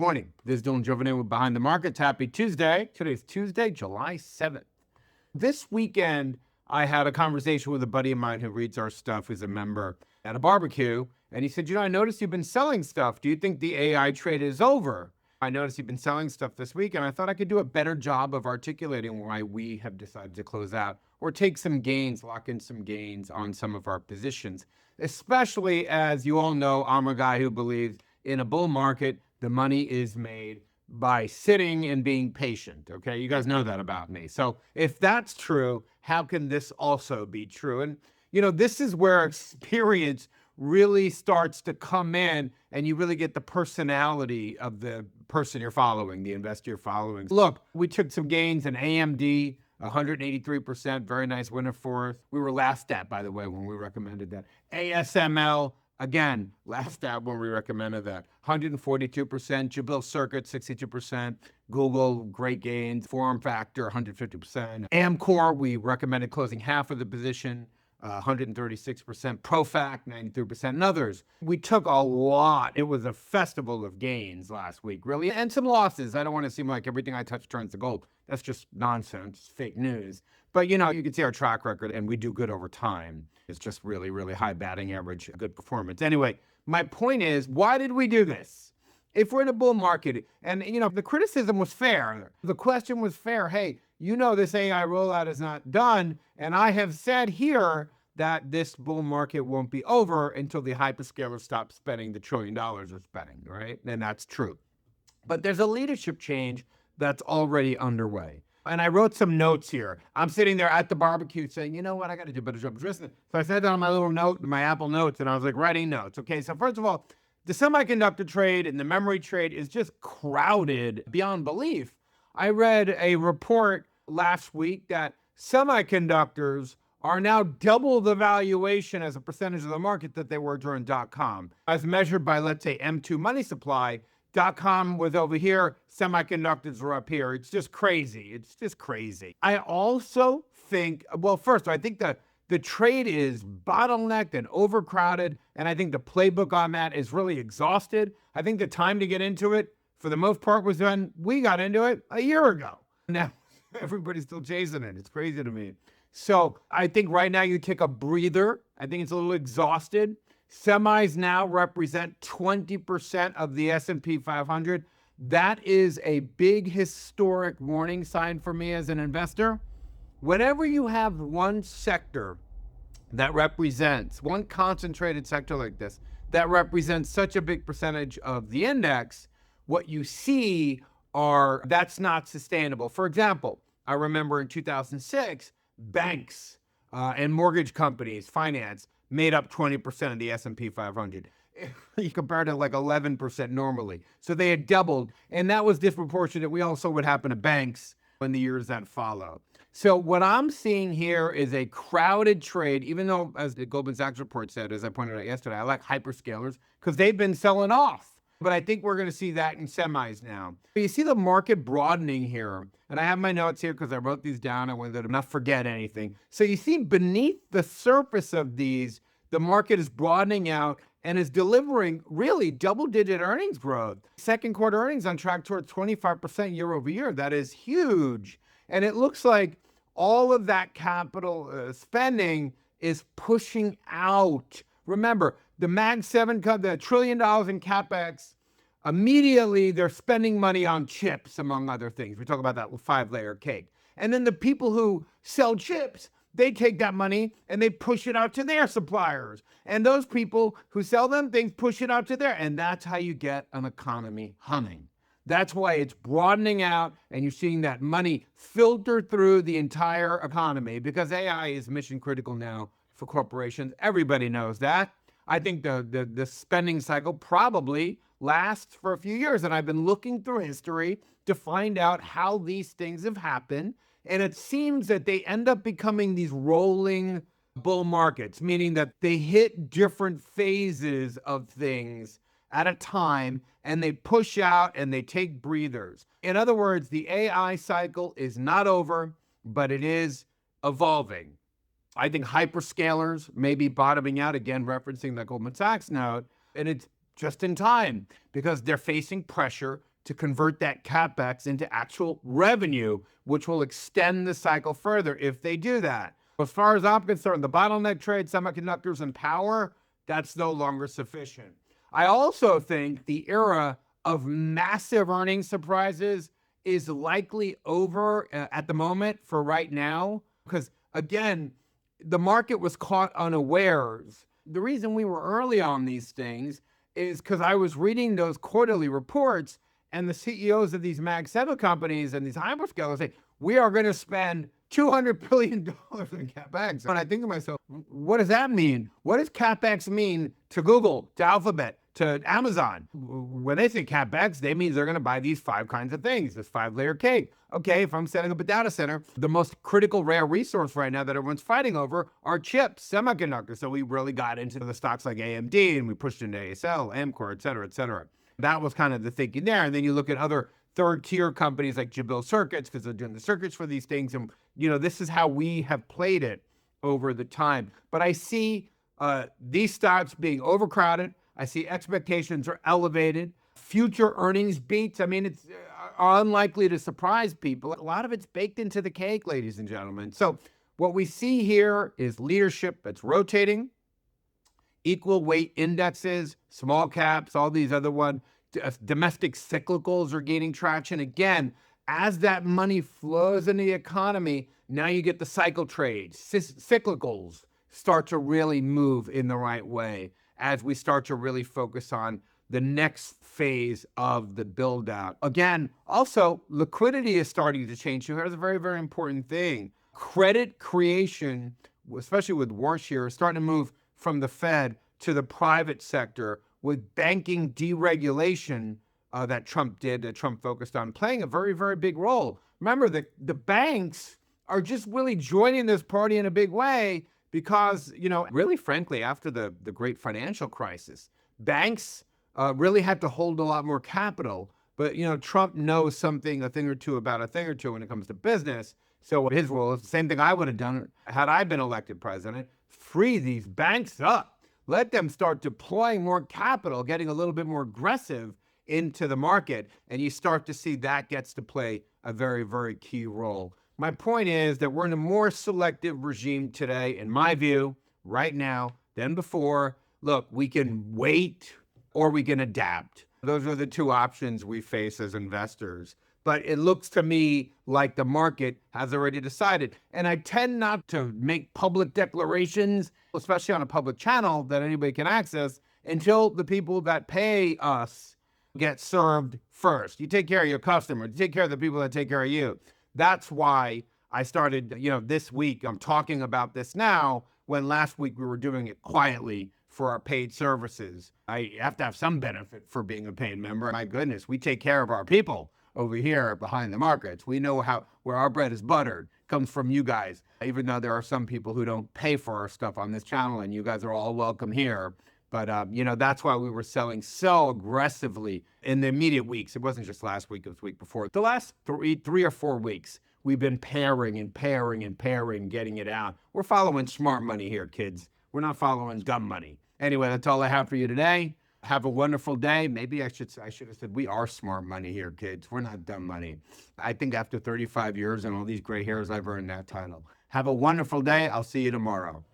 Morning. This is Dylan Giovanni with Behind the Markets. Happy Tuesday. Today's Tuesday, July 7th. This weekend, I had a conversation with a buddy of mine who reads our stuff, who's a member at a barbecue. And he said, I noticed you've been selling stuff. Do you think the AI trade is over? I noticed you've been selling stuff this week, and I thought I could do a better job of articulating why we have decided to close out or take some gains, lock in some gains on some of our positions, especially as you all know, I'm a guy who believes in a bull market, the money is made by sitting and being patient, okay? You guys know that about me. So if that's true, how can this also be true? And, this is where experience really starts to come in and you really get the personality of the person you're following, the investor you're following. Look, we took some gains in AMD, 183%, very nice winner for us. We were laughed at, by the way, when we recommended that. ASML, again, last out when we recommended that. 142%, Jabil Circuit, 62%, Google, great gains, FormFactor, 150%. Amkor, we recommended closing half of the position, 136%, ProFac, 93%, and others. We took a lot. It was a festival of gains last week, really, and some losses. I don't want to seem like everything I touch turns to gold. That's just nonsense, fake news. But, you can see our track record, and we do good over time. It's just really, really high batting average, good performance. Anyway, my point is, why did we do this? If we're in a bull market, and, the criticism was fair. The question was fair. Hey, this AI rollout is not done, and I have said here that this bull market won't be over until the hyperscalers stop spending the $1 trillion they're spending, right? And that's true. But there's a leadership change that's already underway. And I wrote some notes here. I'm sitting there at the barbecue saying, you know what, I got to do a better job of listening. So I sat down on my little note, my Apple Notes, and I was like writing notes. Okay, so first of all, the semiconductor trade and the memory trade is just crowded beyond belief. I read a report last week that semiconductors are now double the valuation as a percentage of the market that they were during .com. As measured by, let's say, M2 money supply, .com was over here, semiconductors were up here. It's just crazy. It's just crazy. I also think, well, first, I think the trade is bottlenecked and overcrowded, and I think the playbook on that is really exhausted. I think the time to get into it, for the most part, was done. We got into it a year ago. Now, everybody's still chasing it. It's crazy to me. So I think right now you take a breather. I think it's a little exhausted. Semis now represent 20% of the S&P 500. That is a big historic warning sign for me as an investor. Whenever you have one sector that represents, one concentrated sector like this, that represents such a big percentage of the index, what you see are, that's not sustainable. For example, I remember in 2006, banks and mortgage companies, finance, made up 20% of the S&P 500. Compared to like 11% normally. So they had doubled, and that was disproportionate. We also what happened to banks in the years that follow. So what I'm seeing here is a crowded trade, even though, as the Goldman Sachs report said, as I pointed out yesterday, I like hyperscalers because they've been selling off. But I think we're going to see that in semis now. You see the market broadening here. And I have my notes here because I wrote these down. I wanted to not forget anything. So you see beneath the surface of these, the market is broadening out and is delivering really double-digit earnings growth. Second quarter earnings on track towards 25% year over year. That is huge. And it looks like all of that capital spending is pushing out. Remember, the Mag 7, the $1 trillion in CapEx, immediately they're spending money on chips, among other things. We talk about that 5-layer cake. And then the people who sell chips, they take that money and they push it out to their suppliers. And those people who sell them things push it out to their, and that's how you get an economy humming. That's why it's broadening out and you're seeing that money filter through the entire economy because AI is mission critical now for corporations. Everybody knows that. I think the spending cycle probably lasts for a few years. And I've been looking through history to find out how these things have happened. And it seems that they end up becoming these rolling bull markets, meaning that they hit different phases of things at a time and they push out and they take breathers. In other words, the AI cycle is not over, but it is evolving. I think hyperscalers may be bottoming out, again, referencing the Goldman Sachs note, and it's just in time because they're facing pressure to convert that CapEx into actual revenue, which will extend the cycle further if they do that. As far as I'm concerned, the bottleneck trade, semiconductors and power, that's no longer sufficient. I also think the era of massive earnings surprises is likely over at the moment for right now, because again, the market was caught unawares. The reason we were early on these things is because I was reading those quarterly reports and the CEOs of these Mag 7 companies and these hyperscalers say, we are going to spend $200 billion in CapEx. And I think to myself, what does that mean? What does CapEx mean to Google, to Alphabet, to Amazon? When they say CapEx, they mean they're going to buy these 5 kinds of things, this 5-layer cake. Okay, if I'm setting up a data center, the most critical rare resource right now that everyone's fighting over are chips, semiconductors. So we really got into the stocks like AMD and we pushed into ASML, Amkor, et cetera, et cetera. That was kind of the thinking there. And then you look at other third-tier companies like Jabil Circuits, because they're doing the circuits for these things. And, this is how we have played it over the time. But I see these stocks being overcrowded. I see expectations are elevated. Future earnings beats, it's unlikely to surprise people. A lot of it's baked into the cake, ladies and gentlemen. So what we see here is leadership that's rotating, equal weight indexes, small caps, all these other ones. Domestic cyclicals are gaining traction. Again, as that money flows into the economy, now you get the cycle trades. Cyclicals start to really move in the right way as we start to really focus on the next phase of the build out. Again, also, liquidity is starting to change. So here's a very, very important thing. Credit creation, especially with war here, is starting to move from the Fed to the private sector, with banking deregulation that Trump focused on, playing a very, very big role. Remember, the banks are just really joining this party in a big way because, really frankly, after the great financial crisis, banks really had to hold a lot more capital. But, Trump knows a thing or two about a thing or two when it comes to business. So his role is the same thing I would have done had I been elected president: free these banks up. Let them start deploying more capital, getting a little bit more aggressive into the market, and you start to see that gets to play a very, very key role. My point is that we're in a more selective regime today, in my view, right now, than before. Look, we can wait or we can adapt. Those are the 2 options we face as investors. But it looks to me like the market has already decided. And I tend not to make public declarations, especially on a public channel that anybody can access, until the people that pay us get served first. You take care of your customers, you take care of the people that take care of you. That's why I started, this week, I'm talking about this now, when last week we were doing it quietly for our paid services. I have to have some benefit for being a paid member. My goodness, we take care of our people over here behind the markets. We know where our bread is buttered comes from you guys, even though there are some people who don't pay for our stuff on this channel, and you guys are all welcome here. But, that's why we were selling so aggressively in the immediate weeks. It wasn't just last week, it was the week before. The last three or 4 weeks, we've been pairing, getting it out. We're following smart money here, kids. We're not following dumb money. Anyway, that's all I have for you today. Have a wonderful day. Maybe I should have said we are smart money here, kids. We're not dumb money. I think after 35 years and all these gray hairs, I've earned that title. Have a wonderful day. I'll see you tomorrow.